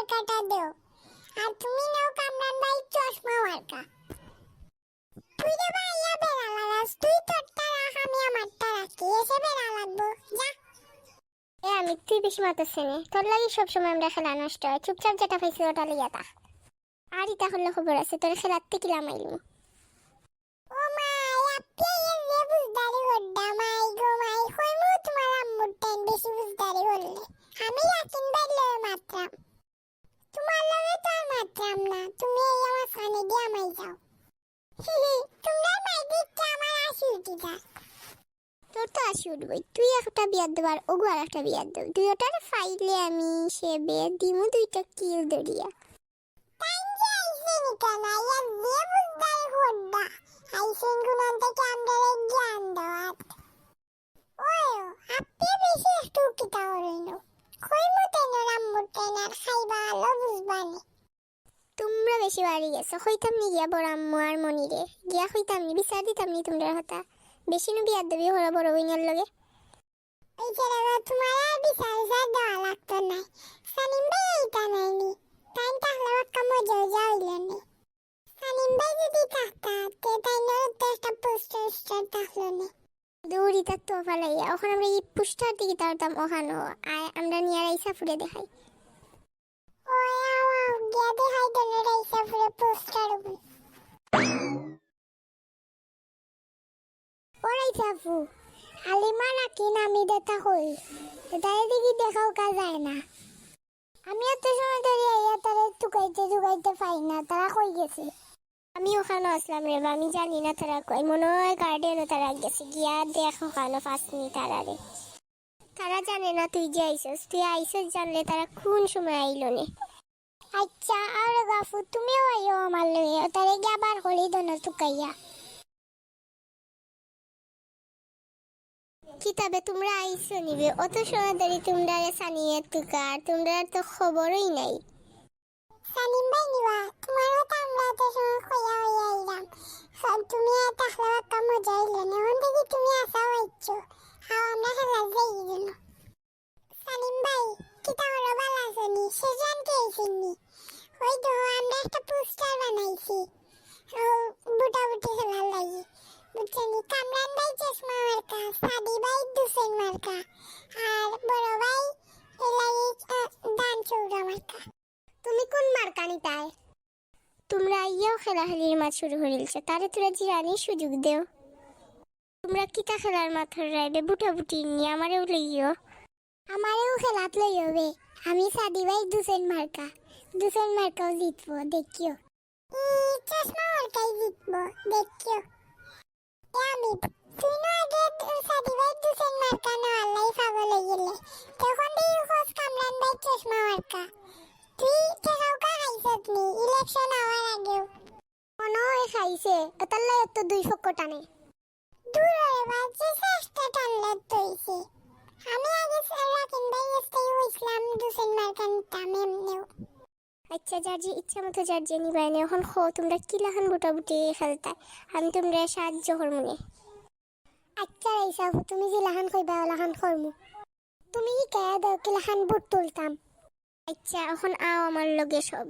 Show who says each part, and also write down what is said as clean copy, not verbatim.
Speaker 1: মার্কাটা দেও আর তুমি নাও কামরান ভাই চশমা মার্কা। তুই রে ভাইয়া বেড়া লাগাস, তুই তোরটা রাখ আমি আমারটা রাখি, এসে বেড়া লাগবো যা।
Speaker 2: আমি তুই বেশি মাতাচ্ছে নে, তোর লাগি সবসময় আমরা খেলা নষ্ট হয়, চুপচাপ যেটা পাইছি ওটা লইয়া থাক। আর ইতা হলে খবর আছে তোর খেলাতে কিলা মাইলু।
Speaker 1: ও মাই আপনি এর রে বুঝদারি হড্ডা মাই গো মাই, কইমু তোমার আম্মুর টাইম বেশি বুঝদারি হলে আমি রাখিন বাইলে মাত্রাম, তোমার লগে তো আর মাত্রাম না, তুমি এই আমার কানে দিয়ে আমায় যাও। তোমরা মাই দিচ্ছ আমার আসি উঠি যা।
Speaker 2: তোর তো আসি উঠবই, তুই একটা বিয়ার দেবার ওগু আর একটা বিয়ার দেব, তুই ওটার ফাইলে আমি সে বিয়ে দিমু দুইটা কিল দড়িয়া।
Speaker 1: টাইম যে আইসে নিকানা ইয়া যে বুঝদারি হড্ডা আইসেন গুণন থেকে আমরা জ্ঞান দেওয়াত। ওয়ো আপনি বেশি একটু কিতা হইল, কইমু তেনর আম্মুর টাইম আর খাইবা আলো বুঝবানি।
Speaker 2: তোমরা বেশি বাড়ি গেছো, হইতাম নি গিয়া বড় আম্মু আর মনিরে গিয়া হইতাম নি, বিচার দিতাম নি তোমরা হতা বেশি নু বিয়ার দেবি হলো বড় বইনের লগে।
Speaker 1: ওই ছেলেরা তোমার আর বিচার দেওয়া লাগতো না, সানিম ভাই এইটা নাইনি তাই তাহলে একটা মজা হইল নি। সানিম ভাই যদি থাকতা তে তাই তো একটা পোস্টার থাকলো না।
Speaker 2: দৌড়ি থাকতো ফালাইয়া, ওখানে আমরা এই পুষ্টার দিকে তাড়তাম ওখানো আমরা নিয়ে আর আইসা ফুরে দেখাই।
Speaker 1: ওই আওয়াও গিয়া দেখাই দনে রাইসা পুরো পোস্টার উপর।
Speaker 2: ওরাই চাপু হালিমা নাকি নামি দেতা হই তাই দেখি দেখাও কা যায় না। আমি এত সময় ধরে আইয়া তারা টুকাইতে পাই না, তারা কই গেছে। আমি ওখানে আসলাম রে, আমি জানি না তারা কই, মনে হয় গার্ডেনও তারা গেছে, গিয়া দেখ ওখানে 5 মিনিট তারারে। তারা জানে না তুই যে আইসস, তুই আইসস জানলে তারা কোন সময় আইলো নে। আচ্ছা আর গাফু তুমিও আইও আমার লইয়া, তারে গিয়া বার হলি দন টুকাইয়া। কিতাবে তোমরা আইসো নিবে, অত সময় ধরে তোমরা সানিয়ে তুকার, তোমরা তো খবরই নাই।
Speaker 1: সানিম ভাই নিবা তোমারও তো আমরা এত সময় কইয়া হইয়া আইলাম, তুমি তাহলে একটা মজা হইল না, এখন দেখি তুমি আসাও আইছো হাও আমরা খেলা যাই দিল। সানিম ভাই কিতা হলো ভালো আছেনি, সে জানতে আইসিনি। ওই তো আমরা একটা পোস্টার বানাইছি বুটাবুটি খেলার লাগি, বুঝছেনি। কামরান ভাই চশমা মার্কা, সাদি ভাই দুসেন মার্কা আর বড় ভাই এলাই দান চৌড়া মার্কা।
Speaker 2: তুমি কোন মার্কানি তাই? তোমরা আইয়াও খেলাখেলির মাছ শুরু করিলছো, তারে তোরা জিরানির সুযোগ দেও। তোমরা কিতা খেলার মাথার রাইবে বুটাবুটি নিয়ে আমারেও লইও। আমারেও খেলাত লইও বে, আমি সাদি ভাই দুসেন মার্কাও জিতবো দেখিও।
Speaker 1: চশমা মার্কাই জিতবো দেখিও। আমি তুই না আগে সাদি ভাই দুসেন মার্কা না আল্লাহ পাগল হয়ে গেলে তখন দিয়ে খোঁজ কামরান ভাই চশমা মার্কা। তুই কেহাও কা খাইছত নি ইলেকশন হওয়ার আগেও?
Speaker 2: মনে হয় খাইছে, ওটার লাই তো 2 ফক্ক টানে।
Speaker 1: দূর হয়ে বাজে চেষ্টা টানলে তৈছে। আমি আগে রাকিন ভাই এসতেই হইছিলাম দুসেন মার্কা নিতাম এমনিও।
Speaker 2: আচ্ছা যার যে ইচ্ছা মতো যার যে নিবাই না, এখন খো তোমরা কিলাখান বুটাবুটি খেলতে, আমি তোমরা সাহায্য করমুনে। আচ্ছা রাইসা তুমি জিলাখান কইবা ওলাখান করমু, তুমি কি কয়া দাও কিলাখান বুট তুলতাম। আচ্ছা এখন আও আমার লগে সব।